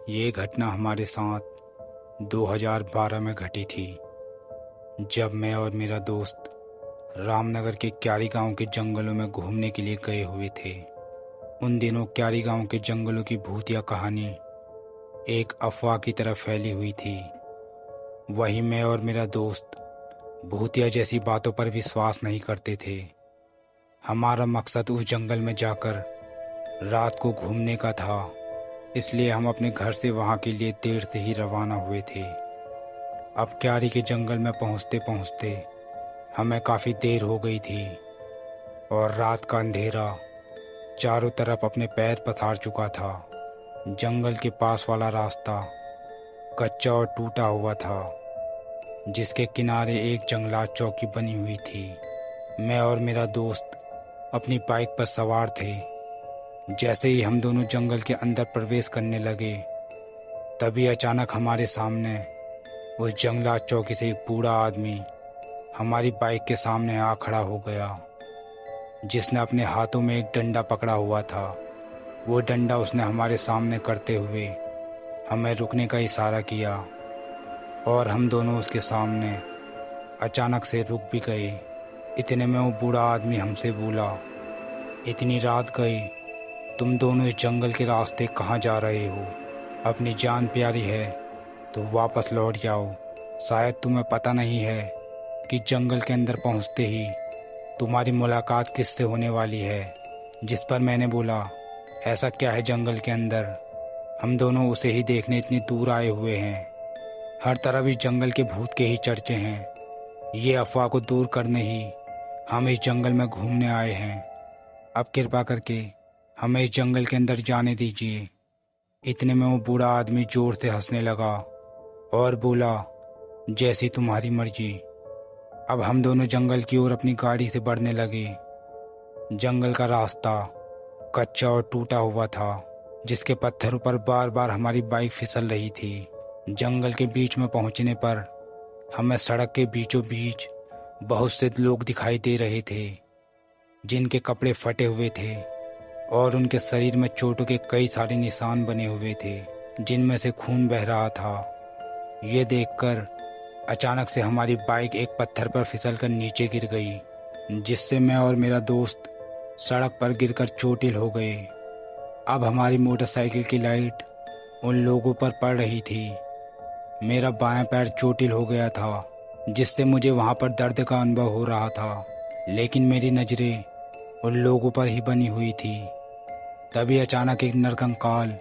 ये घटना हमारे साथ 2012 में घटी थी, जब मैं और मेरा दोस्त रामनगर के क्यारी गांव के जंगलों में घूमने के लिए गए हुए थे। उन दिनों क्यारी गांव के जंगलों की भूतिया कहानी एक अफवाह की तरह फैली हुई थी। वहीं मैं और मेरा दोस्त भूतिया जैसी बातों पर विश्वास नहीं करते थे। हमारा मकसद उस जंगल में जाकर रात को घूमने का था, इसलिए हम अपने घर से वहाँ के लिए देर से ही रवाना हुए थे। अब क्यारी के जंगल में पहुँचते पहुँचते हमें काफ़ी देर हो गई थी और रात का अंधेरा चारों तरफ अपने पैर पसार चुका था। जंगल के पास वाला रास्ता कच्चा और टूटा हुआ था, जिसके किनारे एक जंगलात चौकी बनी हुई थी। मैं और मेरा दोस्त अपनी बाइक पर सवार थे। जैसे ही हम दोनों जंगल के अंदर प्रवेश करने लगे, तभी अचानक हमारे सामने उस जंगलात चौकी से एक बूढ़ा आदमी हमारी बाइक के सामने आ खड़ा हो गया, जिसने अपने हाथों में एक डंडा पकड़ा हुआ था। वो डंडा उसने हमारे सामने करते हुए हमें रुकने का इशारा किया और हम दोनों उसके सामने अचानक से रुक भी गए। इतने में वो बूढ़ा आदमी हमसे बोला, इतनी रात गई, तुम दोनों इस जंगल के रास्ते कहाँ जा रहे हो? अपनी जान प्यारी है तो वापस लौट जाओ। शायद तुम्हें पता नहीं है कि जंगल के अंदर पहुँचते ही तुम्हारी मुलाकात किससे होने वाली है। जिस पर मैंने बोला, ऐसा क्या है जंगल के अंदर? हम दोनों उसे ही देखने इतनी दूर आए हुए हैं। हर तरफ इस जंगल के भूत के ही चर्चे हैं। ये अफवाह को दूर करने ही हम इस जंगल में घूमने आए हैं। अब कृपा करके हमें इस जंगल के अंदर जाने दीजिए। इतने में वो बूढ़ा आदमी जोर से हंसने लगा और बोला, जैसी तुम्हारी मर्जी। अब हम दोनों जंगल की ओर अपनी गाड़ी से बढ़ने लगे। जंगल का रास्ता कच्चा और टूटा हुआ था, जिसके पत्थरों पर बार बार हमारी बाइक फिसल रही थी। जंगल के बीच में पहुंचने पर हमें सड़क के बीचों बीच बहुत से लोग दिखाई दे रहे थे, जिनके कपड़े फटे हुए थे और उनके शरीर में चोटों के कई सारे निशान बने हुए थे, जिनमें से खून बह रहा था। ये देखकर अचानक से हमारी बाइक एक पत्थर पर फिसलकर नीचे गिर गई, जिससे मैं और मेरा दोस्त सड़क पर गिरकर चोटिल हो गए। अब हमारी मोटरसाइकिल की लाइट उन लोगों पर पड़ रही थी। मेरा बायां पैर चोटिल हो गया था, जिससे मुझे वहां पर दर्द का अनुभव हो रहा था, लेकिन मेरी नज़रें उन लोगों पर ही बनी हुई थी। तभी अचानक एक नरकंकाल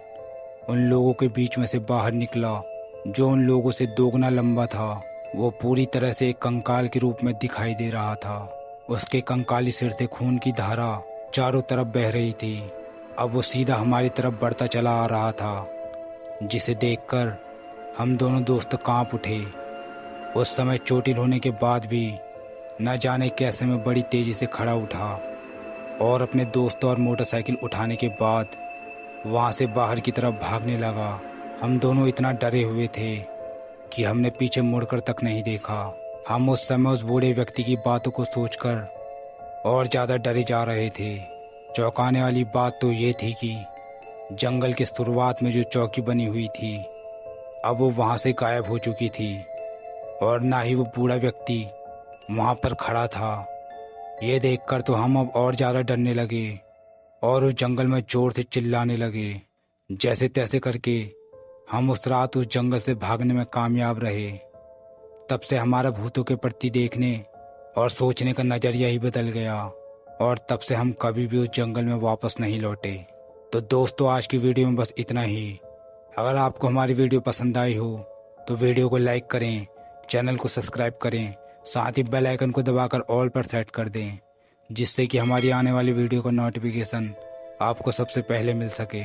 उन लोगों के बीच में से बाहर निकला, जो उन लोगों से दोगुना लंबा था। वो पूरी तरह से एक कंकाल के रूप में दिखाई दे रहा था। उसके कंकाली सिर से खून की धारा चारों तरफ बह रही थी। अब वो सीधा हमारी तरफ बढ़ता चला आ रहा था, जिसे देखकर हम दोनों दोस्त कांप उठे। उस समय चोटिल होने के बाद भी न जाने कैसे मैं बड़ी तेज़ी से खड़ा उठा और अपने दोस्तों और मोटरसाइकिल उठाने के बाद वहाँ से बाहर की तरफ भागने लगा। हम दोनों इतना डरे हुए थे कि हमने पीछे मुड़कर तक नहीं देखा। हम उस समय उस बूढ़े व्यक्ति की बातों को सोचकर और ज़्यादा डरे जा रहे थे। चौंकाने वाली बात तो ये थी कि जंगल की शुरुआत में जो चौकी बनी हुई थी, अब वो वहाँ से गायब हो चुकी थी और ना ही वो बूढ़ा व्यक्ति वहाँ पर खड़ा था। ये देखकर तो हम अब और ज़्यादा डरने लगे और उस जंगल में ज़ोर से चिल्लाने लगे। जैसे तैसे करके हम उस रात उस जंगल से भागने में कामयाब रहे। तब से हमारा भूतों के प्रति देखने और सोचने का नज़रिया ही बदल गया और तब से हम कभी भी उस जंगल में वापस नहीं लौटे। तो दोस्तों, आज की वीडियो में बस इतना ही। अगर आपको हमारी वीडियो पसंद आई हो तो वीडियो को लाइक करें, चैनल को सब्सक्राइब करें, साथ ही बेल आइकन को दबाकर ऑल पर सेट कर दें, जिससे कि हमारी आने वाली वीडियो का नोटिफिकेशन आपको सबसे पहले मिल सके।